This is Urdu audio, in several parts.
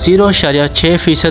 0.6%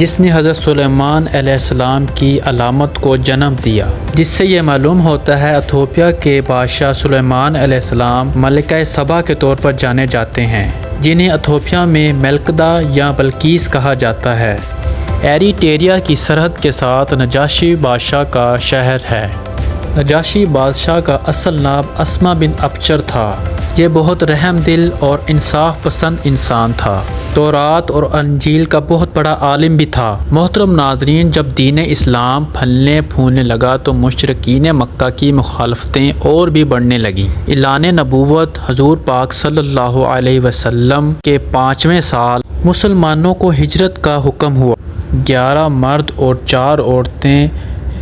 جس نے حضرت سلیمان علیہ السلام کی علامت کو جنم دیا، جس سے یہ معلوم ہوتا ہے ایتھوپیا کے بادشاہ سلیمان علیہ السلام ملکہ سبا کے طور پر جانے جاتے ہیں، جنہیں ایتھوپیا میں ملکدہ یا بلقیس کہا جاتا ہے۔ ایریٹیریا کی سرحد کے ساتھ نجاشی بادشاہ کا شہر ہے۔ نجاشی بادشاہ کا اصل نام اسما بن ابچر تھا۔ یہ بہت رحم دل اور انصاف پسند انسان تھا۔ تورات اور انجیل کا بہت بڑا عالم بھی تھا۔ محترم ناظرین، جب دین اسلام پھلنے پھولنے لگا تو مشرکین مکہ کی مخالفتیں اور بھی بڑھنے لگیں۔ اعلان نبوت حضور پاک صلی اللہ علیہ وسلم کے 5ویں سال مسلمانوں کو ہجرت کا حکم ہوا۔ 11 مرد اور 4 عورتیں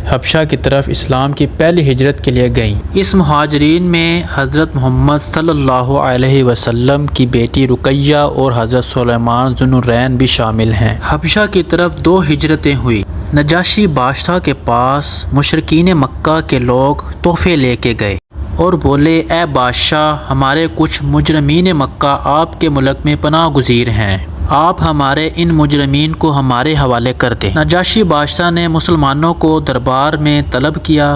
حبشہ کی طرف اسلام کی پہلی ہجرت کے لیے گئیں۔ اس مہاجرین میں حضرت محمد صلی اللہ علیہ وسلم کی بیٹی رقیہ اور حضرت سلیمان ذو النورین بھی شامل ہیں۔ حبشہ کی طرف 2 ہجرتیں ہوئی۔ نجاشی بادشاہ کے پاس مشرکین مکہ کے لوگ تحفے لے کے گئے اور بولے، اے بادشاہ، ہمارے کچھ مجرمین مکہ آپ کے ملک میں پناہ گزیر ہیں، آپ ہمارے ان مجرمین کو ہمارے حوالے کر دیں۔ نجاشی بادشاہ نے مسلمانوں کو دربار میں طلب کیا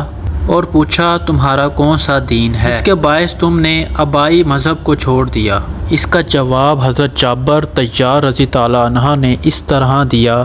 اور پوچھا، تمہارا کون سا دین ہے جس کے باعث تم نے آبائی مذہب کو چھوڑ دیا؟ اس کا جواب حضرت جابر طیار رضی تعالیٰ عنہ نے اس طرح دیا،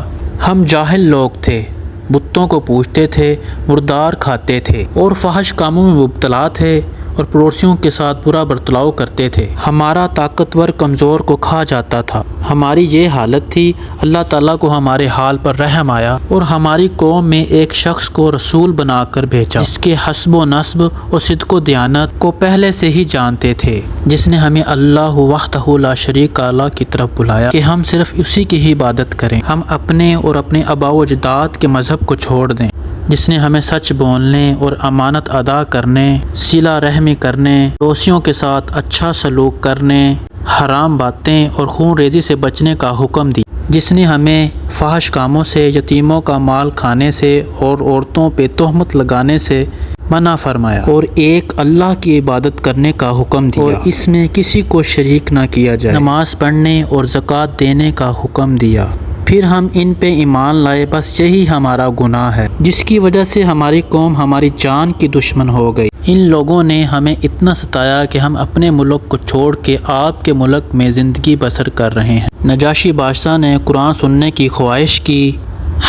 ہم جاہل لوگ تھے، بتوں کو پوجتے تھے، مردار کھاتے تھے اور فحش کاموں میں مبتلا تھے اور پڑوسیوں کے ساتھ برا برتاؤ کرتے تھے۔ ہمارا طاقتور کمزور کو کھا جاتا تھا۔ ہماری یہ حالت تھی۔ اللہ تعالیٰ کو ہمارے حال پر رحم آیا اور ہماری قوم میں ایک شخص کو رسول بنا کر بھیجا جس کے حسب و نسب اور صدق و دیانت کو پہلے سے ہی جانتے تھے، جس نے ہمیں اللہ وحدہ لا شریک اللہ کی طرف بلایا کہ ہم صرف اسی کی ہی عبادت کریں، ہم اپنے اور اپنے آباء و اجداد کے مذہب کو چھوڑ دیں، جس نے ہمیں سچ بولنے اور امانت ادا کرنے، صلہ رحمی کرنے، پڑوسیوں کے ساتھ اچھا سلوک کرنے، حرام باتیں اور خون ریزی سے بچنے کا حکم دی، جس نے ہمیں فحش کاموں سے، یتیموں کا مال کھانے سے اور عورتوں پہ تہمت لگانے سے منع فرمایا اور ایک اللہ کی عبادت کرنے کا حکم دیا اور اس میں کسی کو شریک نہ کیا جائے، نماز پڑھنے اور زکوٰۃ دینے کا حکم دیا۔ پھر ہم ان پہ ایمان لائے، بس یہی ہمارا گناہ ہے جس کی وجہ سے ہماری قوم ہماری جان کی دشمن ہو گئی۔ ان لوگوں نے ہمیں اتنا ستایا کہ ہم اپنے ملک کو چھوڑ کے آپ کے ملک میں زندگی بسر کر رہے ہیں۔ نجاشی بادشاہ نے قرآن سننے کی خواہش کی۔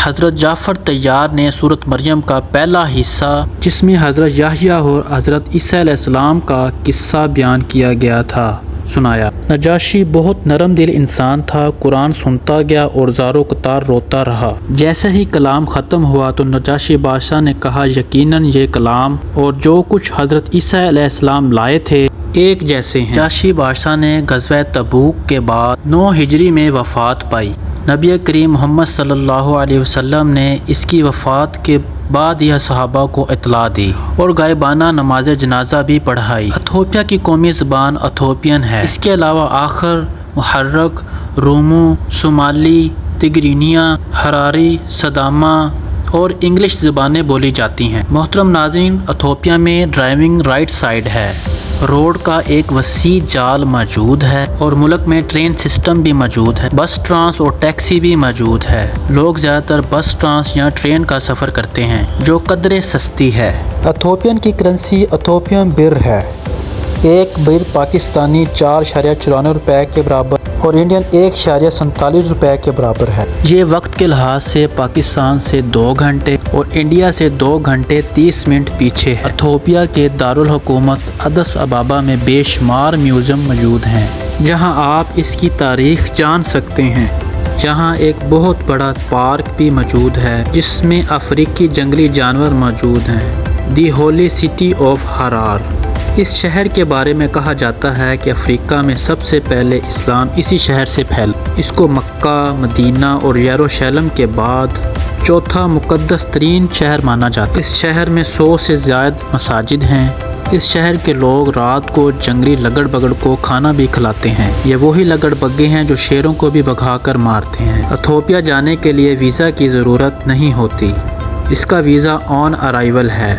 حضرت جعفر طیار نے سورۃ مریم کا پہلا حصہ، جس میں حضرت یحییٰ اور حضرت عیسیٰ علیہ السلام کا قصہ بیان کیا گیا تھا، سنایا۔ نجاشی بہت نرم دل انسان تھا، قرآن سنتا گیا اور زارو قطار روتا رہا۔ جیسے ہی کلام ختم ہوا تو نجاشی بادشاہ نے کہا، یقیناً یہ کلام اور جو کچھ حضرت عیسیٰ علیہ السلام لائے تھے ایک جیسے ہیں۔ نجاشی بادشاہ نے غزوہ تبوک کے بعد 9 ہجری میں وفات پائی۔ نبی کریم محمد صلی اللہ علیہ وسلم نے اس کی وفات کے بعد یہ صحابہ کو اطلاع دی اور غائبانہ نماز جنازہ بھی پڑھائی۔ ایتھوپیا کی قومی زبان ایتھوپین ہے۔ اس کے علاوہ آخر، محرک، رومو، صومالی، تگرینیا، ہراری، سداما اور انگلش زبانیں بولی جاتی ہیں۔ محترم ناظرین، ایتھوپیا میں ڈرائیونگ رائٹ سائڈ ہے۔ روڈ کا ایک وسیع جال موجود ہے اور ملک میں ٹرین سسٹم بھی موجود ہے۔ بس ٹرانس اور ٹیکسی بھی موجود ہے۔ لوگ زیادہ تر بس ٹرانس یا ٹرین کا سفر کرتے ہیں جو قدرے سستی ہے۔ ایتھوپین کی کرنسی ایتھوپین بر ہے۔ ایک بر پاکستانی 4.94 روپے کے برابر اور انڈین 1.47 روپے کے برابر ہے۔ یہ وقت کے لحاظ سے پاکستان سے 2 گھنٹے اور انڈیا سے 2 گھنٹے 30 منٹ پیچھے ہے۔ ایتھوپیا کے دارالحکومت ادیس ابابا میں بے شمار میوزیم موجود ہیں جہاں آپ اس کی تاریخ جان سکتے ہیں۔ یہاں ایک بہت بڑا پارک بھی موجود ہے جس میں افریقی جنگلی جانور موجود ہیں۔ دی ہولی سٹی آف ہرار۔ اس شہر کے بارے میں کہا جاتا ہے کہ افریقہ میں سب سے پہلے اسلام اسی شہر سے پھیلا۔ اس کو مکہ، مدینہ اور یروشلم کے بعد چوتھا مقدس ترین شہر مانا جاتا ہے۔ اس شہر میں 100 سے زائد مساجد ہیں۔ اس شہر کے لوگ رات کو جنگلی لگڑ بگڑ کو کھانا بھی کھلاتے ہیں۔ یہ وہی لگڑ بگے ہیں جو شیروں کو بھی بھگا کر مارتے ہیں۔ ایتھوپیا جانے کے لیے ویزا کی ضرورت نہیں ہوتی۔ اس کا ویزا آن ارائیول ہے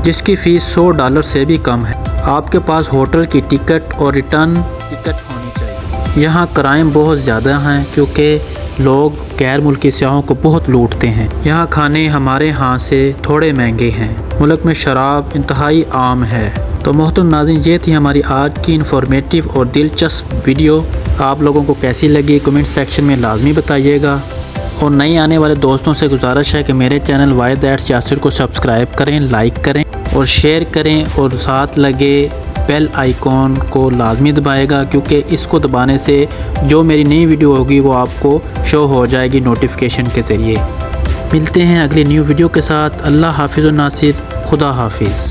جس کی فیس $100 سے بھی کم ہے۔ آپ کے پاس ہوٹل کی ٹکٹ اور ریٹرن ٹکٹ ہونی چاہیے۔ یہاں کرائم بہت زیادہ ہیں کیونکہ لوگ غیر ملکی سیاحوں کو بہت لوٹتے ہیں۔ یہاں کھانے ہمارے ہاں سے تھوڑے مہنگے ہیں۔ ملک میں شراب انتہائی عام ہے۔ تو محترم ناظرین، یہ تھی ہماری آج کی انفارمیٹیو اور دلچسپ ویڈیو۔ آپ لوگوں کو کیسی لگی کمنٹ سیکشن میں لازمی بتائیے گا، اور نئے آنے والے دوستوں سے گزارش ہے کہ میرے چینل واحد ایٹس یاسر کو سبسکرائب کریں، لائک کریں اور شیئر کریں، اور ساتھ لگے بیل آئیکن کو لازمی دبائے گا، کیونکہ اس کو دبانے سے جو میری نئی ویڈیو ہوگی وہ آپ کو شو ہو جائے گی نوٹیفیکیشن کے ذریعے۔ ملتے ہیں اگلی نیو ویڈیو کے ساتھ۔ اللہ حافظ و ناصر، خدا حافظ۔